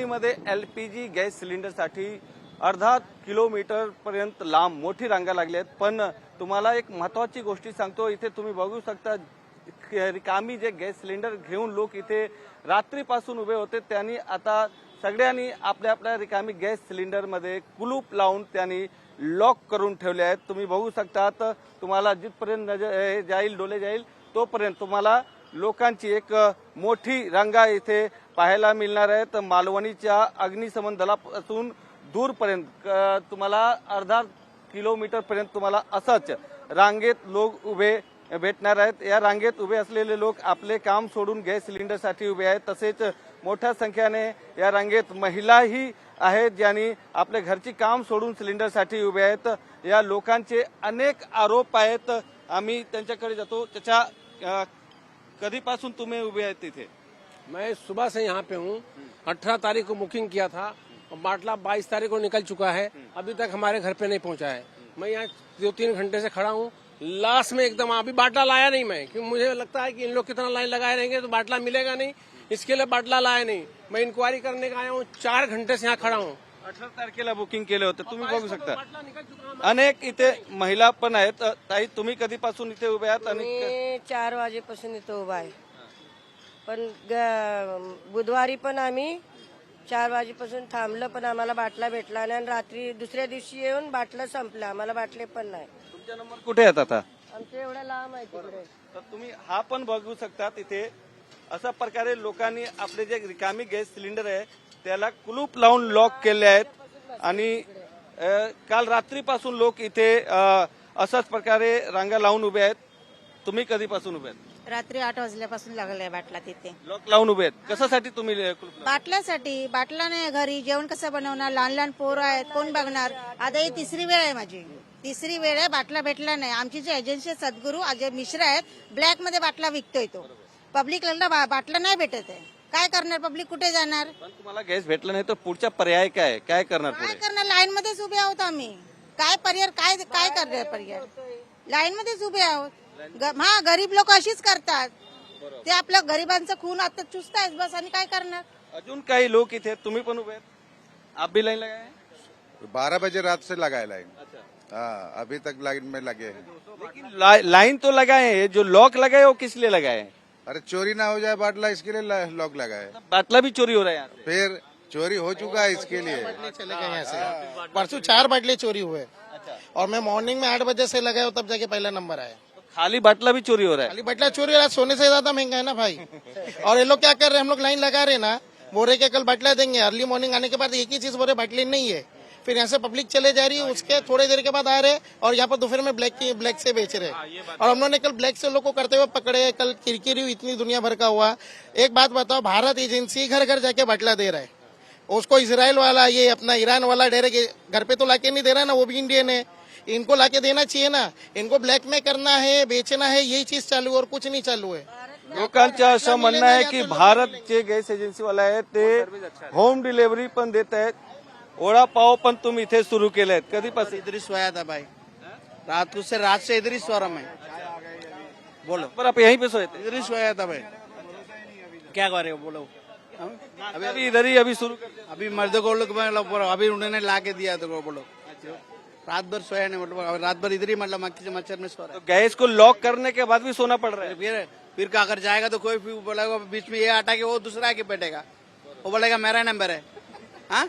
परभणीमध्ये LPG gas सिलेंडरसाठी अर्धा kilometre पर्यंत लांब मोठी रांगा लागल्या आहेत। पण तुम्हाला एक महत्त्वाची गोष्ट सांगतो, इथे तुम्ही बघू शकता रिकामी जे गॅस सिलेंडर घेऊन लोक इथे रात्रीपासून उभे होते। त्यांनी आता सगळ्यांनी आपल्या आपल्या रिकामी गॅस सिलेंडरमध्ये कुलूप लावून त्यांनी लॉक करून ठेवले आहेत। तुम्ही बघू शकता तुम्हाला जिथपर्यंत नजर जाईल डोले जाईल तोपर्यंत तुम्हाला लोकांची एक मोठी रांगा इथे पाहायला मिळणार आहे। तर मालवणीच्या अग्निशमन दलापासून दूरपर्यंत तुम्हाला अर्धा किलोमीटर पर्यंत तुम्हाला असंच रांगेत लोक उभे भेटणार आहेत। या रांगेत उभे असलेले लोक आपले काम सोडून गॅस सिलेंडरसाठी उभे आहेत। तसेच मोठ्या संख्येने या रांगेत महिलाही आहेत ज्यांनी आपल्या घरची काम सोडून सिलेंडरसाठी उभे आहेत। या लोकांचे अनेक आरोप आहेत, आम्ही त्यांच्याकडे जातो। त्याच्या कधीपासून तुम्ही उभे आहेत तिथे? मैं सुबह से यहाँ पे हूँ। 18 तारीख को बुकिंग किया था और बाटला 22 तारीख को निकल चुका है, अभी तक हमारे घर पे नहीं पहुँचा है। मैं यहाँ 2-3 घंटे से खड़ा हूँ। लास्ट में एकदम अभी बाटला लाया नहीं मैं, क्योंकि मुझे लगता है कि इन लोग कितना लाइन लगाए रहेंगे तो बाटला मिलेगा नहीं, इसके लिए बाटला लाया नहीं। मैं इंक्वायरी करने का आया हूँ, 4 घंटे से यहाँ खड़ा हूँ। 18 तारखेला बुकिंग केले होते, तुम्ही बघू शकता अनेक इथे महिला पण आहेत। ताई, तुम्ही कधीपासून इथे उभे आहात? मी 4 वाजेपासून इथे उभा आहे, पण बुधवारी पण आम्ही 4 वाजेपासून थांबलं, पण आम्हाला बाटला भेटला नाही। आणि रात्री दुसऱ्या दिवशी येऊन बाटला संपला, आम्हाला बाटले पण नाही। तुमचा नंबर कुठे आहेत आता? आमच्या एवढ्या लांब आहे तिकडे। तर तुम्ही हा पण बघू शकता तिथे अशा प्रकारे लोकांनी आपले जे रिकामी गॅस सिलेंडर आहे त्याला कुलूप लावून लॉक केले आहेत। आणि काल रात्रीपासून लोक इथे अशाच प्रकारे रांगा लावून उभे आहेत। तुम्ही कधीपासून उभे आहेत? रात्री 8 वाजल्यापासून लागलाय बाटला तिथे लॉक लावून उभे आहेत, कशासाठी तुम्ही कुलूप लावलं? बाटल्यासाठी। बाटला नाही घरी, जेवण कसं बनवणार? लहान लहान पोरं आहेत, कोण बघणार? आता ही तिसरी वेळ आहे माझी, तिसरी वेळ आहे, बाटला भेटला नाही। आमची जी एजन्सी सद्गुरू अजय मिश्रा आहेत, ब्लॅक मध्ये बाटला विकतोय तो, पब्लिकला बाटला नाही भेटत आहे। काय करणार? पब्लिक कुठे जाणार? पण तुम्हाला गॅस भेटला नाही तर पुढचा पर्याय काय काय करणार? काय पुढे करणार? लाईन मध्येच उभे आहोत आम्ही। काय पर्याय? काय करणार पर्याय? लाईन मध्येच उभे आहोत। हा, गरीब लोक अशीच करतात, ते आपल्या गरिबांचं खून आता चुसतायत बस, आणि काय करणार? अजून काही लोक इथे, तुम्ही पण उभे आहेत? आप भी लाइन लगाए हैं? 12 बजे रात से लगाए लाइन। अच्छा, हाँ, अभी तक लाइन में लगे हैं। लेकिन लाइन तो लगाए हैं, जो लॉक लगाए वो किस लिए लगाए हैं? अरे चोरी ना हो जाए बाटला, इसके लिए लॉक लगाए। बाटला भी चोरी हो रहा है यहाँ से। फिर चोरी हो चुका है, इसके लिए। चले गए यहाँ से। परसों 4 बाटले चोरी हुए और मैं मॉर्निंग में 8 बजे से लगाया तब जाके पहला नंबर आया। तो खाली बाटला भी चोरी हो रहा है। खाली बाटला चोरी हो रहा है, सोने से ज्यादा महंगा है ना भाई। और ये लोग क्या कर रहे हैं, हम लोग लाइन लगा रहे हैं ना, बोरे के कल बाटला देंगे, अर्ली मॉर्निंग आने के बाद एक ही चीज बोरे बाटली नहीं है, फिर यहाँ से पब्लिक चले जा रही है, उसके थोड़ी देर के बाद आ रहे और यहाँ पर दोपहर में ब्लैक से बेच रहे। और हम लोगों ने कल ब्लैक से लोग को करते हुए पकड़े, कल किरकिरी हुई इतनी दुनिया भर का हुआ। एक बात बताओ, भारत एजेंसी घर घर जाके बाटला दे रहा है, उसको इसराइल वाला, ये अपना ईरान वाला डायरेक्ट घर पे तो लाके नहीं दे रहा ना, वो भी इंडियन है, इनको लाके देना चाहिए ना। इनको ब्लॅक में करना है, बेचना है, यही चीज चालू और कुछ नहीं चालू है। लोकांचं असं म्हणणं आहे की भारतचे गॅस एजन्सी वाले आहेत ते होम डिलिव्हरी पण देत आहेत। वड़ा पाव पण तुम्ही इथे सुरू केले आहेत, कधीपासून? इधर ही सोया था भाई, रात से इधर ही सो रहा मैं। बोलो, पर आप यहीं पे सोए थे? इधर ही सोया था भाई। क्या कर रहे हो? बोलो। अभी इधर ही अभी शुरू कर दिया? अभी मर्द को लोग अभी उन्होंने ला के दिया तो बोलो। रात भर सोया नहीं, मतलब रात भर इधर ही मतलब मक्खी से मच्छर में सो रहा तो गैस को लॉक करने के बाद भी सोना पड़ रहा है। है। फिर क्या अगर जाएगा तो कोई बोलेगा बीच में ये हटा के वो दूसरा आके बैठेगा, वो बोलेगा मेरा नंबर है। हाँ,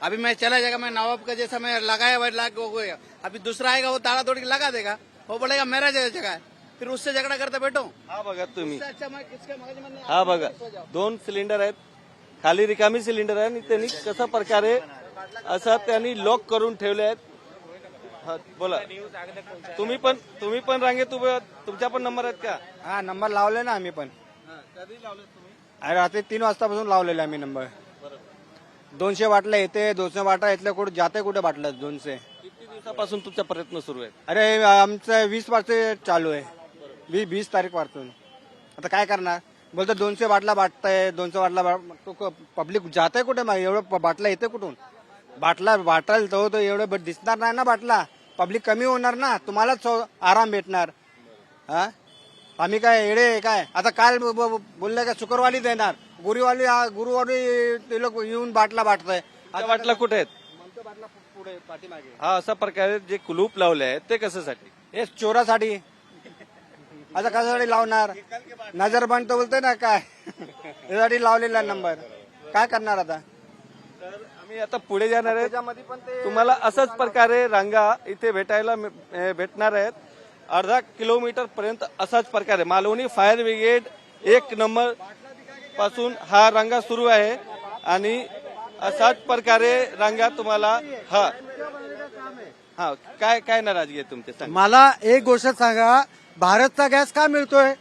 अभी मैं चला जाएगा, मैं नवाब का जैसा मैं लगाया वही ला के हो गया, अभी दूसरा आएगा वो ताला तोड़ के लगा देगा, वो बोलेगा मेरा जगह है, फिर उससे झगड़ा करते बैठो। हा बघा तुम्ही, अच्छा मैं किसके मगज में नहीं। हा बघा 2 सिलेंडर आहेत, खाली रिकामी सिलेंडर आहे आणि त्यांनी कशा प्रकारे असं त्यांनी लॉक करून ठेवले आहेत। हा, बोला, तुम्ही पण रांगेत उभे आहात, तुमचा पण नंबर आहेत का? हा, नंबर लावले ना आम्ही पण। कधी लावले तुम्ही? अरे रात्री 3 वाजतापासून लावलेले आम्ही नंबर। 200 बाटल्या येते, 200 बाटल्या इथल्या कुठे जाते, कुठे बाटल्या 200? किती दिवसापासून तुमचा प्रयत्न सुरू आहे? अरे आमचं 20 पासून चालू आहे, 20 तारीखपासून। आता काय करणार? बोलतो 200 बाटला बाटताय, 200 बाटला, तो पब्लिक जाते कुठे? एवढं बाटला येते कुठून? बाटला बाटल तो एवढं दिसणार नाही ना बाटला, पब्लिक कमी होणार ना, तुम्हालाच आराम भेटणार। हा, आम्ही काय येडे काय? आता काल बोलले का शुक्रवारी देणार, गुरुवारी ते लोक येऊन बाटला वाटताय. त्या बाटला कुठे आहेत? पुढे पाठीमागे हा अशा प्रकारे जे कुलूप लावले आहेत ते कशासाठी? हे चोरासाठी. आता कशासाठी लावणार? नजर बंद तर बोलतोय ना काय यासाठी लावलेला नंबर. काय करणार आता? तर आम्ही आता पुढे जाणार आहेत. त्याच्यामध्ये पण ते तुम्हाला अशाच प्रकारे रांगा इथे भेटणार आहेत. अर्धा किलोमीटर पर्यंत असाच प्रकारे मालवणी फायर ब्रिगेड 1 नंबर पासून हा रांगा सुरू आहे आणि असाच प्रकारे रांगा तुम्हाला हा काय काय नाराजगी आहे तुमची? सांगा. मला एक गोष्ट सांगा, भारतचा गॅस का मिळतोय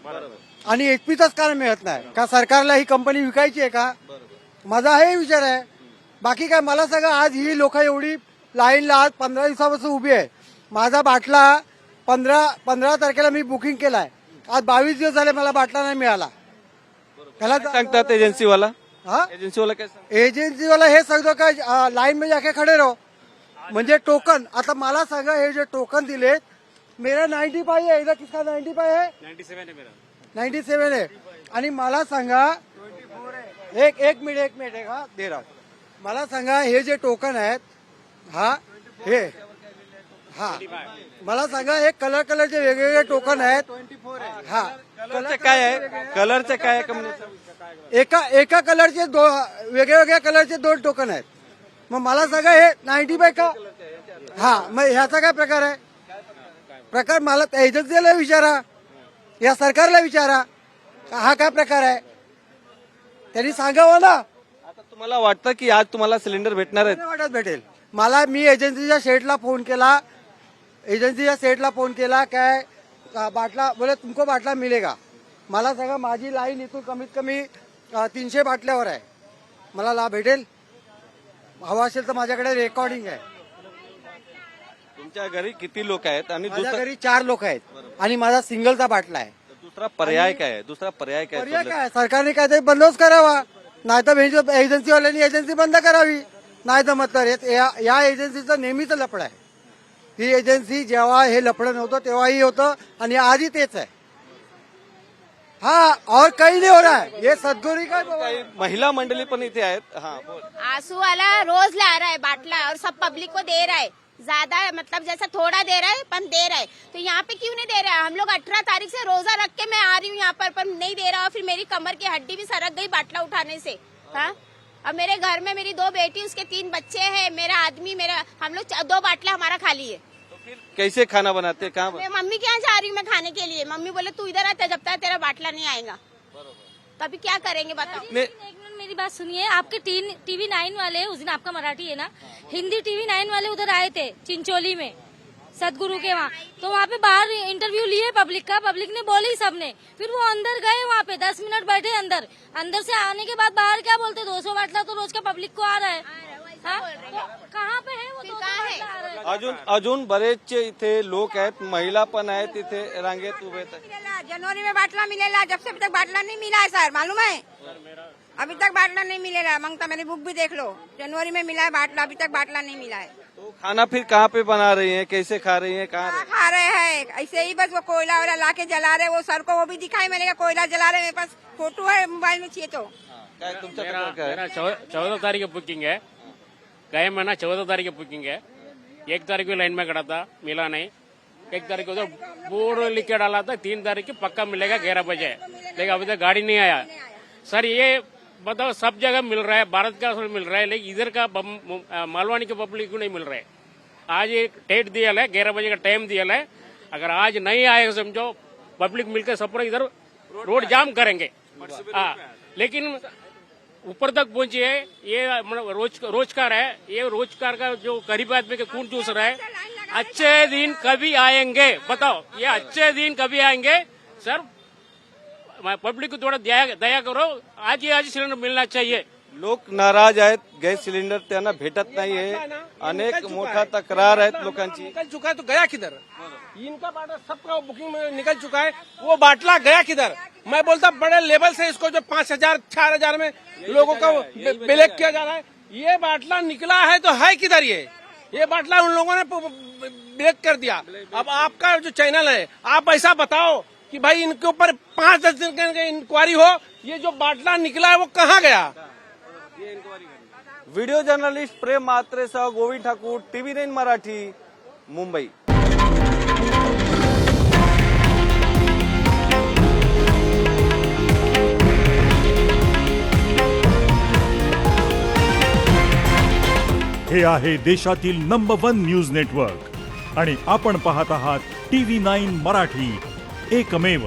आणि एचपीचाच का मिळत नाही? का सरकारला ही कंपनी विकायची आहे का? माझा हे विचार आहे. बाकी काय मला सांगा, आज ही लोक एवढी लाईनला आज 15 दिवसापासून उभी आहे. माझा बाटला 15 तारखेला मी बुकिंग केलाय. आज 22 दिवस झाले मला बाटला नाही मिळाला. त्याला काय सांगतात एजन्सीवाला? हा एजन्सीवाला काय सांगतात? एजन्सीवाला हे सांगतो का लाईन में जाके खडे रहो. म्हणजे टोकन. आता मला सांगा, हे जे टोकन दिलेत, मेरा 95 है, इधर किसका 95 है? 97 है मेरा. 97 है. आणि मला सांगा, एक मिनिट है का दे रहा हूं. मला सांगा, हे जे टोकन आहेत, मला सांगा, हे कलरचे वेगवेगळे टोकन आहेत. कलरचे काय आहे? कलरचे काय आहे कंपनीचं? एका कलरचे वेगवेगळ्या कलरचे 2 टोकन आहेत. मग मला सांगा, हे 95 का? मग ह्याचा काय प्रकार आहे? प्रकार मला एजन्सीला विचारा, या सरकारला विचारा, हा काय प्रकार आहे? त्यांनी सांगावं ना. आता तुम्हाला वाटतं की आज तुम्हाला सिलेंडर भेटणार आहेत? नाही वाटत भेटेल मला. मी एजन्सीच्या शेडला फोन केला, काय बाटला बोले तुमको बाटला मिलेगा. मला सांगा, माझी लाईन इथून कमीत कमी 300 बाटल्यावर आहे. मला लाभ भेटेल? हवा असेल तर माझ्याकडे रेकॉर्डिंग आहे. तुमच्या घरी किती लोक आहेत? आणि माझ्या घरी 4 लोक आहेत आणि माझा सिंगलचा बाटला आहे. दुसरा पर्याय काय आहे? दुसरा पर्याय काय पर्याय आहे? काय? सरकारने काहीतरी बंदोबस्त करावा, नाहीतर एजन्सीवाल्यांनी एजन्सी बंद करावी. नाही तर मतलब या एजन्सीचं नेहमीच लफड आहे. ही एजन्सी जेव्हा हे लफडं नव्हतं तेव्हाही होतं आणि आजही तेच आहे. और काही नाही हो रहा है. ये सदगुरी का काही महिला मंडळी पण इथे आहेत. बोल. आंसू वाला रोज ला रहा है बाटला और सब पब्लिक को दे रहा है. ज्यादा मतलब जैसा थोड़ा दे रहा है पर दे रहा है. तो यहाँ पे क्यों नहीं दे रहा है? हम लोग 18 तारीख से रोजा रख के मैं आ रही हूँ यहाँ पर नहीं दे रहा. फिर मेरी कमर की हड्डी भी सरक गई बाटला उठाने से. अब मेरे घर में मेरी 2 बेटी, उसके 3 बच्चे हैं, मेरा आदमी, हम लोग 2 बाटला हमारा खाली है. तो फिर कैसे खाना बनाते? कहाँ मैं मम्मी के यहाँ जा रही हूँ मैं खाने के लिए. मम्मी बोले तू इधर आता जब तक तेरा बाटला नहीं आएगा. तो अभी क्या करेंगे बताओ? इतने एक मिनट मेरी बात सुनिए. आपके टीवी 9 वाले, उस दिन आपका मराठी है ना, हिंदी टीवी 9 वाले उधर आए थे चिंचोली में सदगुरु के वहाँ. तो वहाँ पे बाहर इंटरव्यू लिए पब्लिक का. पब्लिक ने बोली सबने. फिर वो अंदर गए, वहाँ पे 10 मिनट बैठे अंदर. अंदर से आने के बाद बाहर क्या बोलते, 200 बाटला तो रोज का पब्लिक को आ रहा है. कहाँ पे है वो? 200 बाटला आ रहा है. अजून बरेचसे इथे लोक आहेत, महिला पण आहेत इथे रांगेत उभे आहेत. जनवरी में बाटला मिलेगा, जब से अभी तक बाटला नहीं मिला है सर, मालूम है? अभी तक बाटला नहीं मिलेगा. मंगता मेरी बुक भी देख लो, जनवरी में मिला है बाटला, अभी तक बाटला नहीं मिला है. तो खाना फिर कहाँ पे बना रही हैं? कैसे खा रही हैं? कहाँ क्या खा रहे हैं? ऐसे ही बस वो कोयला वोला ला के जला रहे. वो सर को वो भी दिखाई मिलेगा, कोयला जला रहे. मेरे पास फोटो है मोबाइल में, चाहिए तो. काय तुमच्या काय आहे? मेरा 14 तारीख की बुकिंग है. गए महीना 14 तारीख की बुकिंग है. 1 तारीख को लाइन में खड़ा था, मिला नहीं. 1 तारीख को तो बोर्ड लिख के डाला था 3 तारीख की पक्का मिलेगा 11 बजे, लेकिन अभी तक गाड़ी नहीं आया. सर ये बताओ, सब जगह मिल रहा है, भारत का मिल रहा है, लेकिन इधर का मालवानी के पब्लिक को नहीं मिल रहा है. आज एक डेट दिया है, 11 बजे का टाइम दिया है. अगर आज नहीं आएगा समझो, पब्लिक मिलकर सब इधर रोड जाम करेंगे. लेकिन ऊपर तक पहुंची है. ये रोजगार है, ये रोजगार का जो गरीब आदमी के खून चूस रहा है. अच्छे दिन कभी आएंगे? बताओ, ये अच्छे दिन कभी आएंगे? सर पब्लिक को थोड़ा दया करो. आज सिलेंडर मिलना चाहिए. लोक नाराज आहेत. गॅस सिलेंडर त्यांना भेटत नाहीये. अनेक मोठा तक्रार आहेत लोकांची. निकल चुका है तो गया किधर? इनका बाटला सबका बुकिंग में निकल चुका है, वो बाटला गया किधर? मैं बोलता बड़े लेवल से इसको जो 5000 4000 में लोगों का ब्लैक किया जा रहा है, ये बाटला निकला है तो है किधर? ये बाटला उन लोगों ने ब्लैक कर दिया. अब आपका जो चैनल है, आप ऐसा बताओ कि भाई इनके ऊपर 5-10 दिन की इंक्वायरी हो, ये जो बाटला निकला है वो कहाँ गया। व्हिडिओ जर्नलिस्ट प्रेम म्हात्रेसह गोविंद ठाकूर, TV9 मराठी, मुंबई. हे आहे देशातील नंबर 1 न्यूज नेटवर्क आणि आपण पाहत आहात TV9 मराठी, एकमेव.